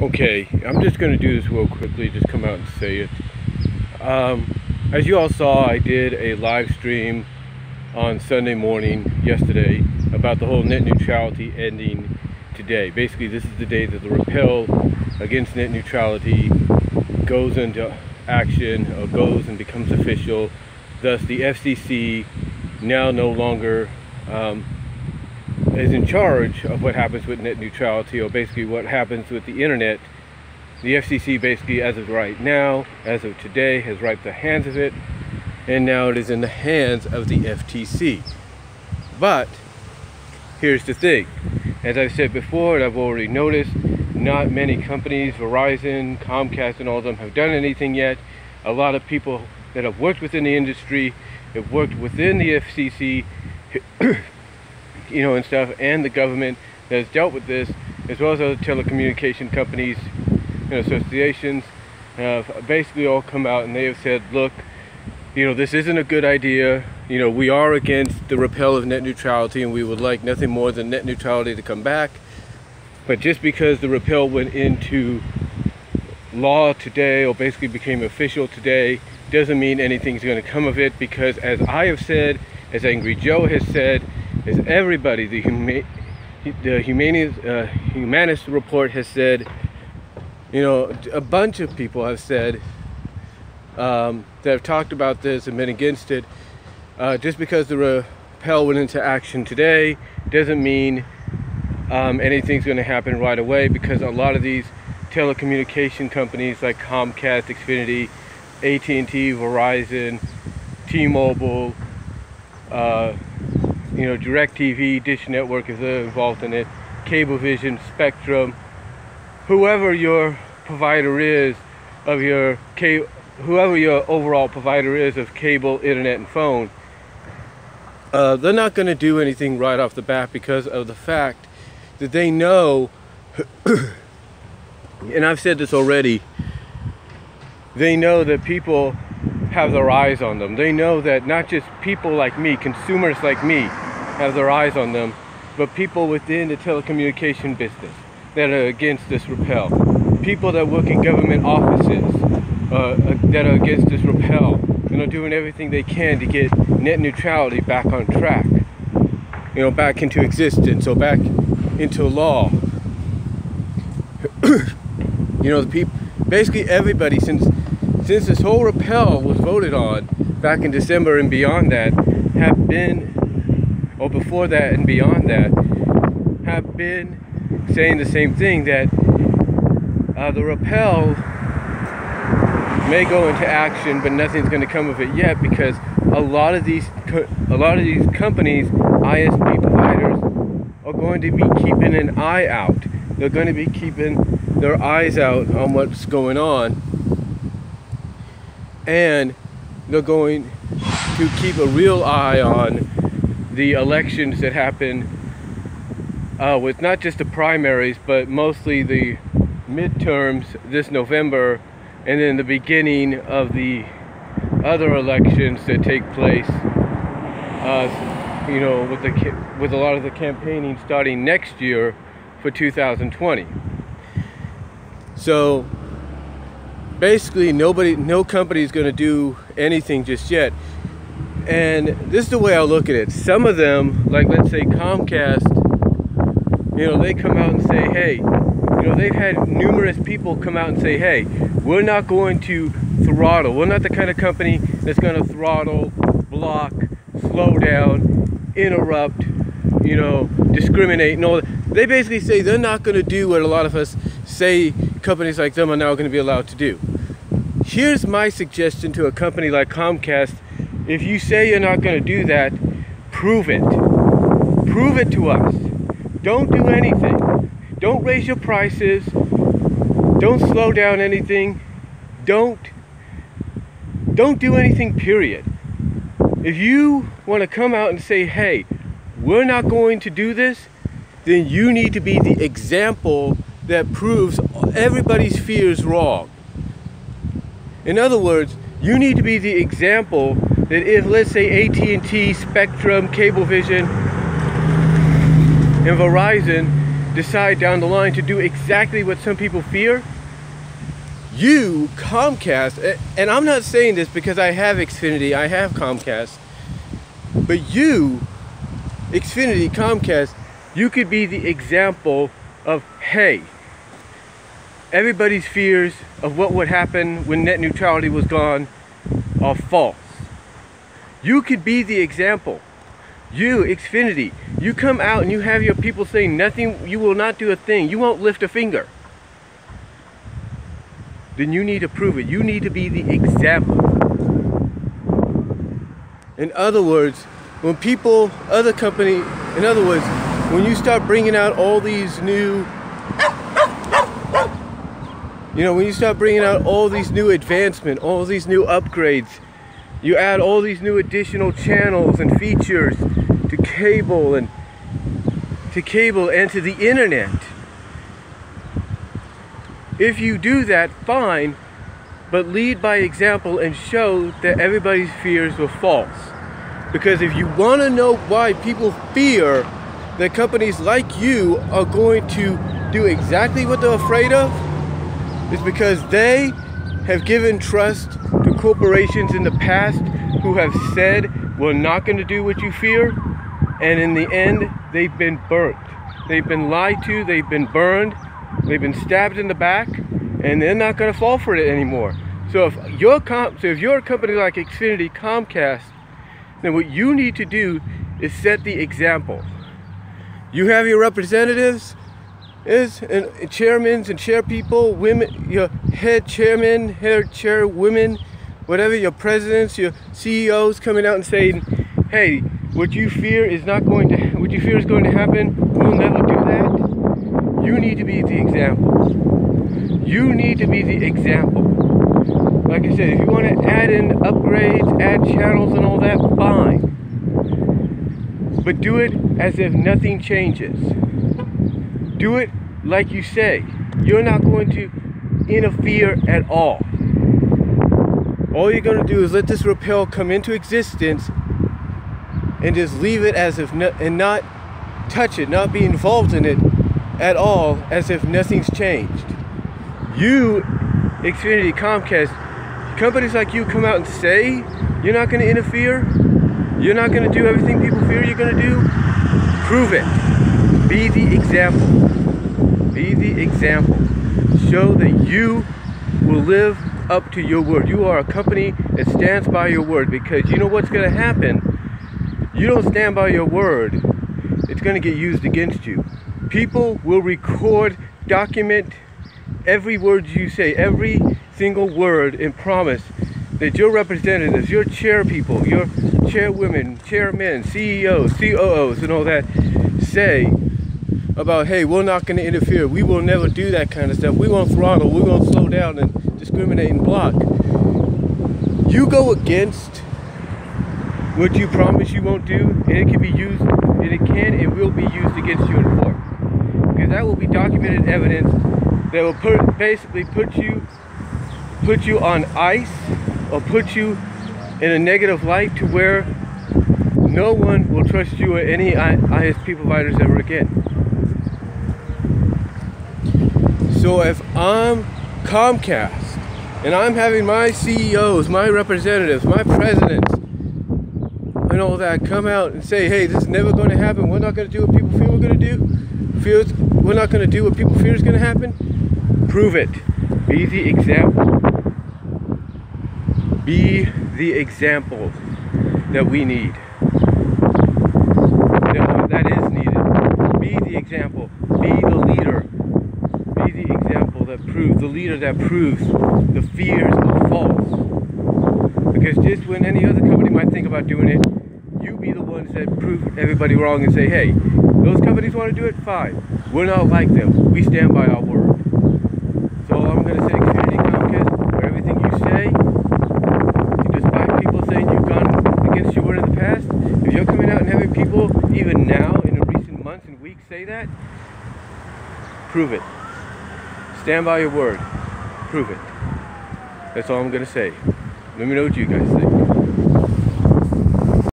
Okay, I'm just going to do this real quickly, just come out and say it. As you all saw, I did a live stream on Sunday morning, yesterday, about the whole net neutrality ending today. Basically, this is the day that the rappel against net neutrality goes into action, or goes and becomes official. Thus, the FCC now no longer is in charge of what happens with net neutrality, or basically what happens with the internet. The FCC basically, as of right now, as of today, has wiped the hands of it, and now it is in the hands of the FTC. But here's the thing, as I've said before, and I've already noticed, not many companies, Verizon, Comcast, and all of them have done anything yet. A lot of people that have worked within the industry, have worked within the FCC, and stuff, and the government that has dealt with this, as well as other telecommunication companies and associations, have basically all come out and they have said, look, this isn't a good idea. We are against the repeal of net neutrality, and we would like nothing more than net neutrality to come back. But just because the repeal went into law today, or basically became official today, doesn't mean anything's going to come of it, because as I have said, as Angry Joe has said, as everybody, the Humanist report has said, a bunch of people have said that have talked about this and been against it. Just because the repeal went into action today doesn't mean anything's going to happen right away, because a lot of these telecommunication companies like Comcast, Xfinity, AT&T, Verizon, T-Mobile, DirecTV, Dish Network, if they're involved in it, Cablevision, Spectrum, whoever your provider is of whoever your overall provider is of cable, internet, and phone, they're not going to do anything right off the bat, because of the fact that they know, and I've said this already, they know that people have their eyes on them. They know that not just people like me, consumers like me, have their eyes on them, but people within the telecommunication business that are against this repeal. People that work in government offices that are against this repeal, and are doing everything they can to get net neutrality back on track, back into existence, or back into law. The people, basically everybody, since this whole repeal was voted on back in December and beyond that, have been, or before that and beyond that, have been saying the same thing, that the repeal may go into action, but nothing's going to come of it yet, because a lot of these companies, ISP providers, are going to be keeping an eye out. They're going to be keeping their eyes out on what's going on, and they're going to keep a real eye on the elections that happen with not just the primaries, but mostly the midterms this November, and then the beginning of the other elections that take place, with a lot of the campaigning starting next year for 2020. So basically no company is going to do anything just yet. And this is the way I look at it. Some of them, like let's say Comcast, they come out and say, hey, they've had numerous people come out and say, hey, we're not going to throttle. We're not the kind of company that's going to throttle, block, slow down, interrupt, discriminate. No, they basically say they're not going to do what a lot of us say companies like them are now going to be allowed to do. Here's my suggestion to a company like Comcast. If you say you're not going to do that, prove it. Prove it to us. Don't do anything. Don't raise your prices. Don't slow down anything. Don't do anything, period. If you want to come out and say, hey, we're not going to do this, then you need to be the example that proves everybody's fears wrong. In other words, you need to be the example that if, let's say, AT&T, Spectrum, Cablevision, and Verizon decide down the line to do exactly what some people fear, you, Comcast, and I'm not saying this because I have Xfinity, I have Comcast, but you, Xfinity, Comcast, you could be the example of, hey, everybody's fears of what would happen when net neutrality was gone are false. You could be the example. You, Xfinity, you come out and you have your people saying nothing, you will not do a thing, you won't lift a finger. Then you need to prove it. You need to be the example. In other words, when people, other company, in other words, when you start bringing out all these new, when you start bringing out all these new advancements, all these new upgrades, you add all these new additional channels and features to cable and to the internet. If you do that, fine, but lead by example and show that everybody's fears were false. Because if you want to know why people fear that companies like you are going to do exactly what they're afraid of, it's because they have given trust to corporations in the past who have said we're not going to do what you fear, and in the end they've been burnt. They've been lied to, they've been burned, they've been stabbed in the back, and they're not going to fall for it anymore. So if you're a company like Xfinity, Comcast, then what you need to do is set the example. You have your representatives, and chairmen and chairpeople, women, your head chairmen, head chairwomen, whatever, your presidents, your CEOs coming out and saying, hey, what you fear is going to happen, we'll never do that. You need to be the example. You need to be the example. Like I said, if you want to add in upgrades, add channels and all that, fine. But do it as if nothing changes. Do it like you say. You're not going to interfere at all. All you're going to do is let this repeal come into existence and just leave it as if and not touch it, not be involved in it at all, as if nothing's changed. You, Xfinity, Comcast, companies like you come out and say you're not going to interfere, you're not going to do everything people fear you're going to do. Prove it. Be the example. Be the example. Show that you will live up to your word. You are a company that stands by your word, because you know what's going to happen. You don't stand by your word, it's going to get used against you. People will record, document every word you say, every single word, and promise that your representatives, your chair people, your chairwomen, chairmen, CEOs, COOs, and all that say about, hey, we're not going to interfere, we will never do that kind of stuff, we won't throttle, we're going to slow down and discriminate and block. You go against what you promise you won't do, and it can be used, and it can and will be used against you in court. Because that will be documented evidence that will basically put you on ice, or put you in a negative light to where no one will trust you or any ISP providers ever again. So if I'm Comcast and I'm having my CEOs, my representatives, my presidents, and all that come out and say, hey, this is never going to happen, we're not going to do what people fear we're going to do, we're not going to do what people fear is going to happen, prove it. Be the example. Be the example that we need. That is needed. Be the example. Be the leader. Be the example that proves, the leader that proves the fears are false. Because just when any other company might think about doing it, you be the ones that prove everybody wrong and say, hey, those companies want to do it, fine. We're not like them. We stand by our word. So all I'm going to say, Xfinity, Comcast, for everything you say, despite people saying you've gone against your word in the past, if you're coming out and having people, even now, in the recent months and weeks, say that, prove it. Stand by your word. Prove it. That's all I'm going to say. Let me know what you guys think.